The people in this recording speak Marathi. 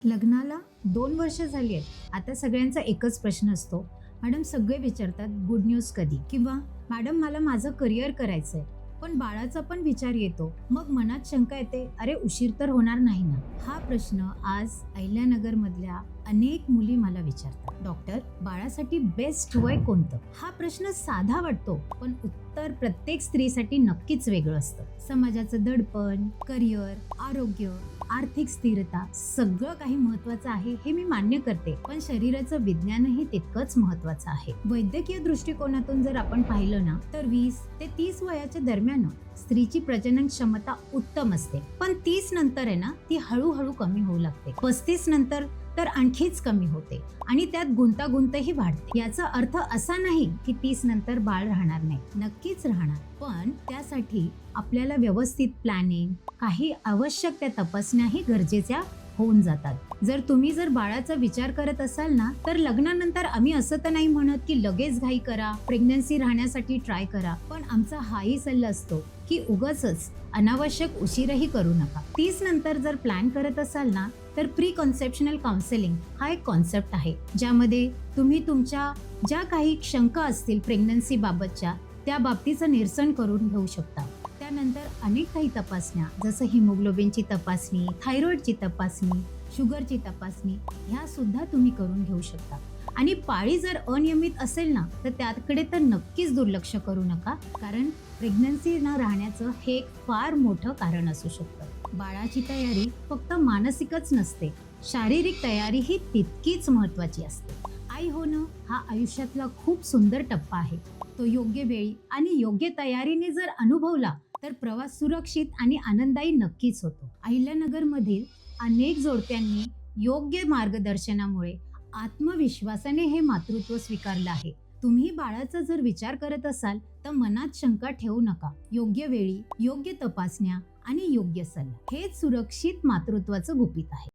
लग्नाला 2 वर्ष झाली आहेत. आता सगळ्यांचा एकच प्रश्न असतो, मॅडम सगळे विचारतात गुड न्यूज कधी, किंवा मॅडम मला माझं करिअर करायचंय पण बाळाचा पण विचार येतो. मग मनात शंका येते, अरे उशीर तर होणार नाही ना. हा प्रश्न आज अहिल्यानगर मधल्या अनेक मुली मला विचारतात. डॉक्टर, बाळासाठी बेस्ट वय कोणतं? हा प्रश्न साधा वाटतो, पण उत्तर प्रत्येक स्त्रीसाठी नक्कीच वेगळं असतं. समाजाचं दडपण, करिअर, आरोग्य, आर्थिक स्थिरता सगळं काही महत्वाचं आहे हे मी मान्य करते, पण शरीराचं विज्ञानही तितकंच महत्वाचं आहे. वैद्यकीय दृष्टिकोनातून जर आपण पाहिलं ना, तर 20 ते 30 वयाच्या दरम्यान स्त्रीची प्रजनन क्षमता उत्तम असते, पण 30 नंतर आहे ना ती हळूहळू कमी होऊ लागते. 35 नंतर तर आणखीच कमी होते आणि त्यात गुंतागुंतही वाढते. याचा अर्थ असा नाही की 30 नंतर बाळ राहणार नाही, नक्कीच राहणार, पण त्यासाठी आपल्याला व्यवस्थित प्लॅनिंग, काही आवश्यक त्या तपासण्याही गरजेच्या होऊन जातात. जर बाळाचा विचार करत असाल ना, तर लग्नानंतर आम्ही असं तर नाही म्हणत की लगेच घाई करा, प्रेग्नन्सी राहण्यासाठी ट्राय करा, पण आमचा हाही सल्ला असतो की उगाचच अनावश्यक उशीरही करू नका. 30 नंतर जर प्लॅन करत असाल ना, तर प्री कन्सेप्शनल काउन्सिलिंग हा एक कॉन्सेप्ट आहे, ज्यामध्ये तुम्ही तुमच्या ज्या काही शंका असतील प्रेग्नन्सी बाबतच्या, त्या बाबतीचं निरसन करून घेऊ शकता. त्यानंतर अनेक काही तपासण्या, जसं हिमोग्लोबिनची तपासणी, थायरॉइडची तपासणी, शुगरची तपासणी, ह्या सुद्धा तुम्ही करून घेऊ शकता. आणि पाळी जर अनियमित असेल ना, तर त्याकडे तर नक्कीच दुर्लक्ष करू नका, कारण प्रेग्नन्सी न राहण्याचं हे एक फार मोठं कारण असू शकतं. बाळाची तयारी फक्त मानसिकच नसते, शारीरिक तयारी ही तितकीच महत्वाची असते. आई होणं हा आयुष्यातला खूप सुंदर टप्पा आहे. तो योग्य वेळी आणि योग्य तयारीने जर अनुभवला तर प्रवास सुरक्षित आणि आनंददायी नक्कीच होतो. अहिल्यानगर मधील अनेक जोडप्यांनी योग्य मार्गदर्शनामुळे आत्मविश्वासाने हे मातृत्व स्वीकारलं आहे. तुम्ही बाळाचा जर विचार करत असाल तर मनात शंका ठेवू नका. योग्य वेळी योग्य तपासण्या आणि योग्य सल्ला हेच सुरक्षित मातृत्वाचं गुपित आहे.